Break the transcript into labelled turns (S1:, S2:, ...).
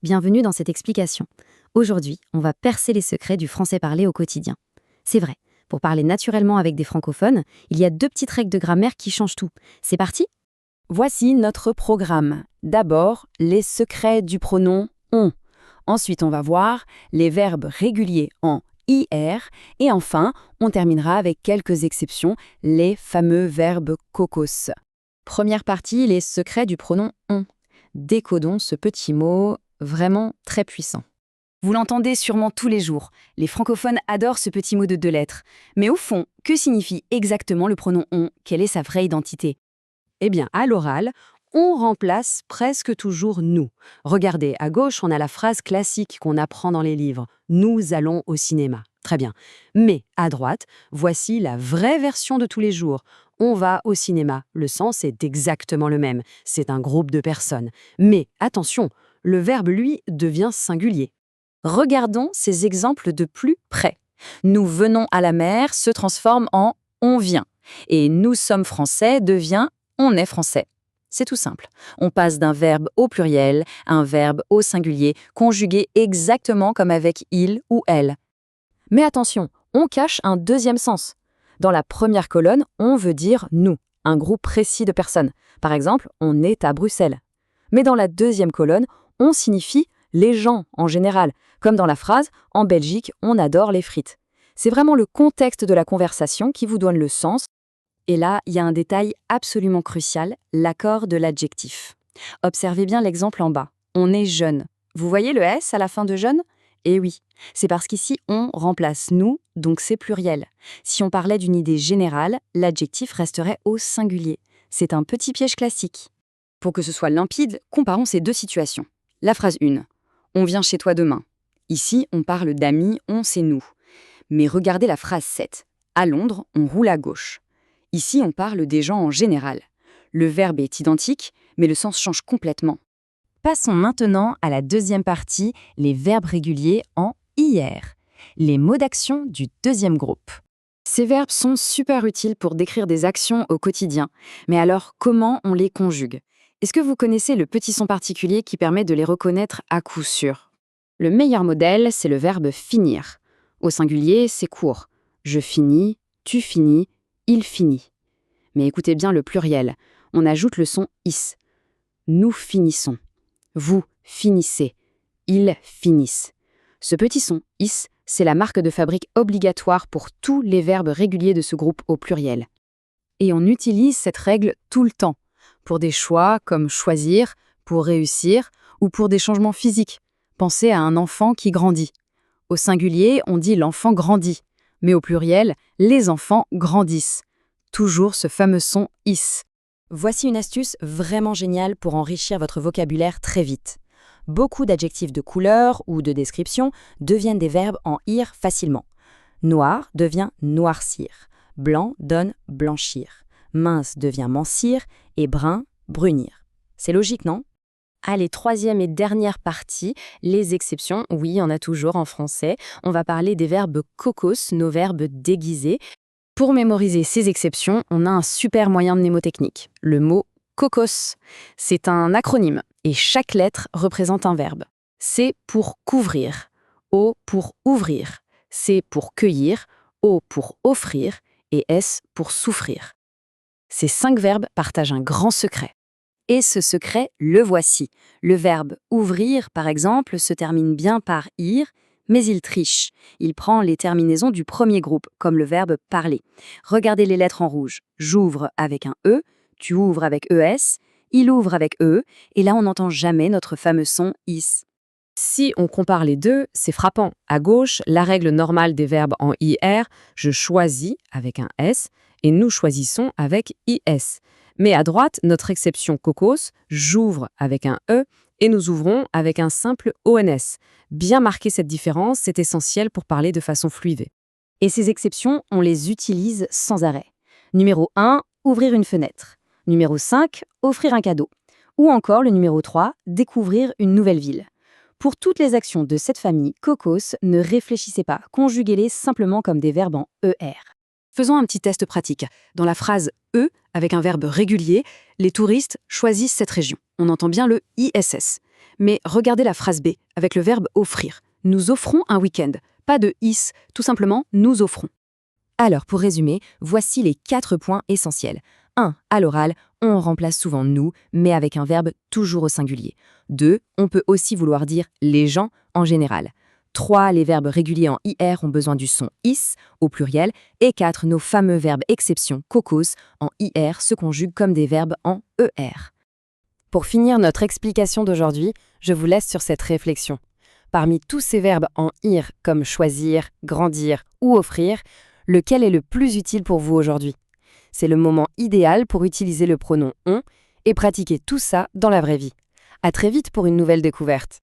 S1: Bienvenue dans cette explication. Aujourd'hui, on va percer les secrets du français parlé au quotidien. C'est vrai, pour parler naturellement avec des francophones, il y a deux petites règles de grammaire qui changent tout. C'est parti?
S2: Voici notre programme. D'abord, les secrets du pronom on. Ensuite, on va voir les verbes réguliers en IR. Et enfin, on terminera avec quelques exceptions, les fameux verbes cocos.
S1: Première partie, les secrets du pronom on. Décodons ce petit mot vraiment très puissant.
S2: Vous l'entendez sûrement tous les jours. Les francophones adorent ce petit mot de 2 lettres. Mais au fond, que signifie exactement le pronom on? Quelle est sa vraie identité?
S3: Eh bien, à l'oral, on remplace presque toujours nous. Regardez, à gauche, on a la phrase classique qu'on apprend dans les livres. Nous allons au cinéma. Très bien. Mais à droite, voici la vraie version de tous les jours. On va au cinéma. Le sens est exactement le même. C'est un groupe de personnes. Mais attention, le verbe, lui, devient singulier.
S2: Regardons ces exemples de plus près. Nous venons à la mer se transforme en on vient. Et nous sommes français devient on est français. C'est tout simple. On passe d'un verbe au pluriel à un verbe au singulier, conjugué exactement comme avec il ou elle. Mais attention, on cache un deuxième sens. Dans la première colonne, on veut dire nous, un groupe précis de personnes. Par exemple, on est à Bruxelles. Mais dans la deuxième colonne, on signifie les gens en général, comme dans la phrase « En Belgique, on adore les frites ». C'est vraiment le contexte de la conversation qui vous donne le sens. Et là, il y a un détail absolument crucial, l'accord de l'adjectif. Observez bien l'exemple en bas. On est jeune. Vous voyez le S à la fin de jeune? Eh oui, c'est parce qu'ici, on remplace nous, donc c'est pluriel. Si on parlait d'une idée générale, l'adjectif resterait au singulier. C'est un petit piège classique. Pour que ce soit limpide, comparons ces deux situations. La phrase 1. On vient chez toi demain. Ici, on parle d'amis, on c'est nous. Mais regardez la phrase 7. À Londres, on roule à gauche. Ici, on parle des gens en général. Le verbe est identique, mais le sens change complètement. Passons maintenant à la deuxième partie, les verbes réguliers en IR, les mots d'action du deuxième groupe. Ces verbes sont super utiles pour décrire des actions au quotidien. Mais alors, comment on les conjugue? Est-ce que vous connaissez le petit son particulier qui permet de les reconnaître à coup sûr? Le meilleur modèle, c'est le verbe finir. Au singulier, c'est court. Je finis, tu finis, il finit. Mais écoutez bien le pluriel. On ajoute le son is. Nous finissons. Vous finissez. Ils finissent. Ce petit son is, c'est la marque de fabrique obligatoire pour tous les verbes réguliers de ce groupe au pluriel. Et on utilise cette règle tout le temps, pour des choix comme choisir, pour réussir ou pour des changements physiques. Pensez à un enfant qui grandit. Au singulier, on dit l'enfant grandit, mais au pluriel, les enfants grandissent. Toujours ce fameux son is. Voici une astuce vraiment géniale pour enrichir votre vocabulaire très vite. Beaucoup d'adjectifs de couleur ou de description deviennent des verbes en ir facilement. Noir devient noircir. Blanc donne blanchir. Mince devient mincir et brun, brunir. C'est logique, non?
S1: Allez, troisième et dernière partie, les exceptions. Oui, il y en a toujours en français. On va parler des verbes cocos, nos verbes déguisés. Pour mémoriser ces exceptions, on a un super moyen mnémotechnique, le mot cocos. C'est un acronyme et chaque lettre représente un verbe. C pour couvrir, O pour ouvrir, C pour cueillir, O pour offrir et S pour souffrir. Ces 5 verbes partagent un grand secret. Et ce secret, le voici. Le verbe ouvrir, par exemple, se termine bien par ir, mais il triche. Il prend les terminaisons du premier groupe, comme le verbe parler. Regardez les lettres en rouge. J'ouvre avec un E, tu ouvres avec ES, il ouvre avec E, et là on n'entend jamais notre fameux son is.
S3: Si on compare les deux, c'est frappant. À gauche, la règle normale des verbes en IR, je choisis avec un S et nous choisissons avec IS. Mais à droite, notre exception cocos, j'ouvre avec un E et nous ouvrons avec un simple ONS. Bien marquer cette différence, c'est essentiel pour parler de façon fluide.
S2: Et ces exceptions, on les utilise sans arrêt. Numéro 1, ouvrir une fenêtre. Numéro 5, offrir un cadeau. Ou encore le numéro 3, découvrir une nouvelle ville. Pour toutes les actions de cette famille, cocos, ne réfléchissez pas, conjuguez-les simplement comme des verbes en ER.
S3: Faisons un petit test pratique. Dans la phrase « e », avec un verbe régulier, les touristes choisissent cette région. On entend bien le ISS. Mais regardez la phrase B, avec le verbe offrir. Nous offrons un week-end. Pas de is, tout simplement, nous offrons.
S1: Alors, pour résumer, voici les 4 points essentiels. 1. À l'oral, on remplace souvent nous, mais avec un verbe toujours au singulier. 2. On peut aussi vouloir dire les gens en général. 3. Les verbes réguliers en IR ont besoin du son is au pluriel. Et 4. Nos fameux verbes exception cocos en IR se conjuguent comme des verbes en ER. Pour finir notre explication d'aujourd'hui, je vous laisse sur cette réflexion. Parmi tous ces verbes en IR comme choisir, grandir ou offrir, lequel est le plus utile pour vous aujourd'hui? C'est le moment idéal pour utiliser le pronom on et pratiquer tout ça dans la vraie vie. À très vite pour une nouvelle découverte.